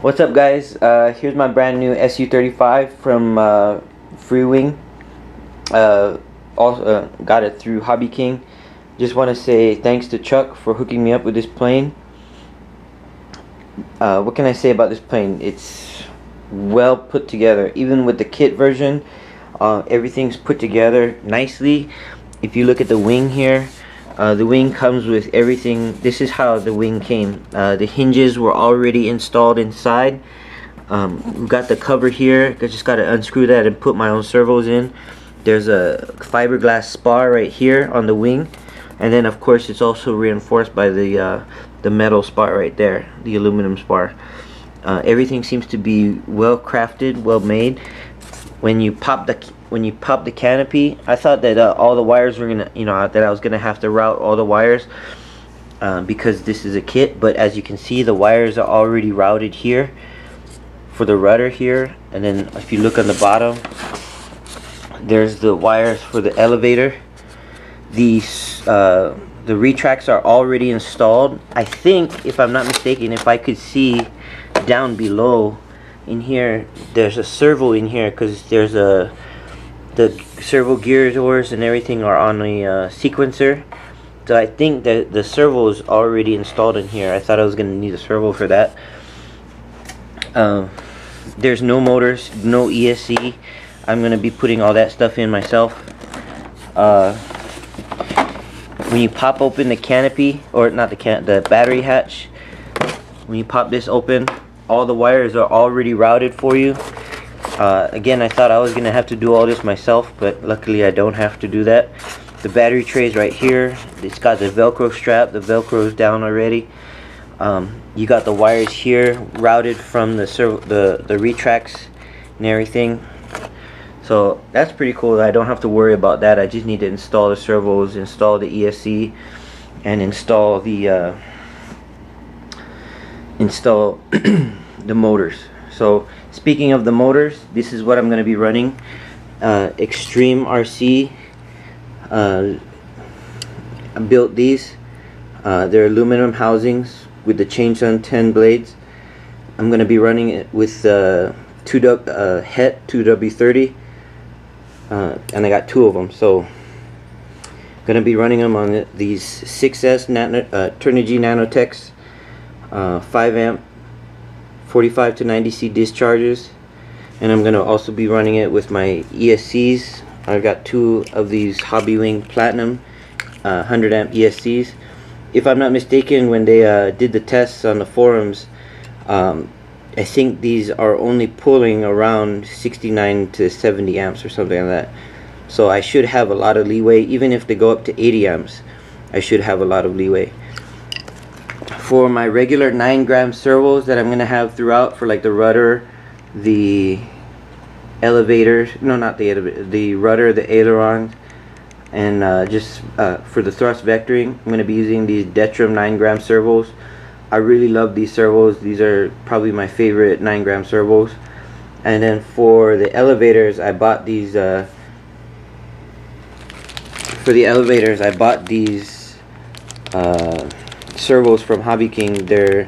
What's up, guys? Here's my brand new SU-35 from Freewing. Also got it through Hobby King. Just want to say thanks to Chuck for hooking me up with this plane. What can I say about this plane? It's well put together. Even with the kit version, everything's put together nicely. If you look at the wing here, the wing comes with everything. This is how the wing came. The hinges were already installed inside. We've got the cover here. I just got to unscrew that and put my own servos in. There's a fiberglass spar right here on the wing, and then of course it's also reinforced by the metal spar right there, the aluminum spar. Everything seems to be well crafted, well made. When you pop the canopy, I thought that all the wires were gonna, that I was gonna have to route all the wires because this is a kit. But as you can see, the wires are already routed here for the rudder here, and then if you look on the bottom, there's the wires for the elevator. These the retracts are already installed. I think, if I'm not mistaken, if I could see down below in here, there's a servo in here, because there's the servo gear doors and everything are on a sequencer. So I think that the servo is already installed in here. I thought I was going to need a servo for that. There's no motors, no ESC. I'm going to be putting all that stuff in myself. When you pop open the canopy, or not the battery hatch, when you pop this open, all the wires are already routed for you. Again, I thought I was gonna have to do all this myself, but luckily I don't have to do that. The battery tray is right here. It's got the Velcro strap. The Velcro is down already. You got the wires here routed from the retracts and everything. So that's pretty cool. I don't have to worry about that. I just need to install the servos, install the ESC, and install the the motors. So speaking of the motors, this is what I'm going to be running. Extreme RC. I built these. They're aluminum housings with the Chainsun 10 blades. I'm going to be running it with Het 2W30. And I got two of them, so I'm gonna be running them on these 6S Turnigy nano-techs, 5 amp 45 to 90C discharges, and I'm gonna also be running it with my ESCs. I've got two of these Hobbywing Platinum 100 amp ESCs. If I'm not mistaken, when they did the tests on the forums, I think these are only pulling around 69 to 70 amps or something like that. So I should have a lot of leeway. Even if they go up to 80 amps, I should have a lot of leeway. For my regular 9-gram servos that I'm going to have throughout, for like the rudder, the elevators, no, not the elevator, the rudder, the aileron, and just for the thrust vectoring, I'm going to be using these Detrum 9-gram servos. I really love these servos. These are probably my favorite 9-gram servos. And then for the elevators, I bought these servos from Hobby King. They're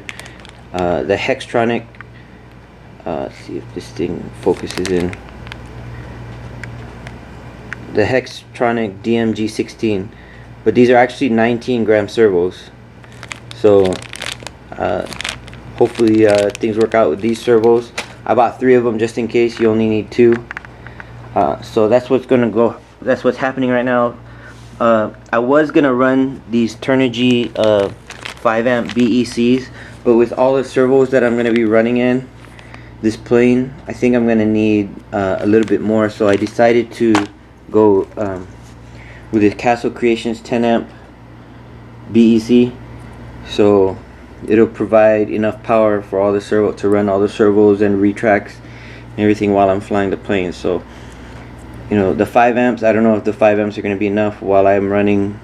the Hextronic. Let's see if this thing focuses in. The Hextronic DMG16, but these are actually 19-gram servos. So hopefully things work out with these servos. I bought 3 of them just in case. You only need 2. So that's what's happening right now. I was gonna run these Turnigy 5 amp BECs, but with all the servos that I'm gonna be running in this plane, I think I'm gonna need a little bit more. So I decided to go with the Castle Creations 10 amp BEC. So it'll provide enough power for all the to run all the servos and retracts and everything while I'm flying the plane. So the 5 amps, I don't know if the 5 amps are going to be enough while I'm running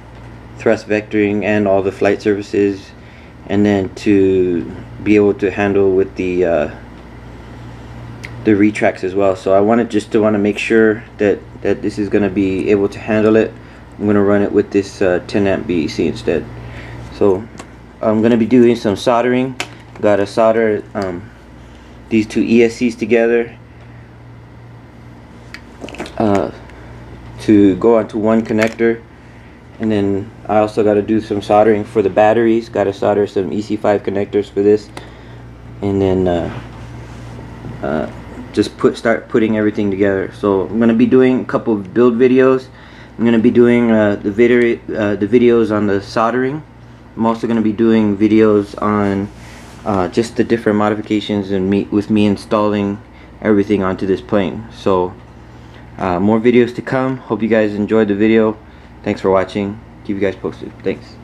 thrust vectoring and all the flight services, and then to be able to handle with the retracts as well. So I want to make sure that this is going to be able to handle it. I'm going to run it with this 10 amp BEC instead. So I'm going to be doing some soldering. Got to solder these two ESCs together to go onto one connector. And then I also got to do some soldering for the batteries. Got to solder some EC5 connectors for this, and then just start putting everything together. So I'm gonna be doing a couple of build videos. I'm gonna be doing the videos on the soldering. I'm also gonna be doing videos on just the different modifications and with me installing everything onto this plane. So more videos to come. Hope you guys enjoyed the video. Thanks for watching. Keep you guys posted. Thanks.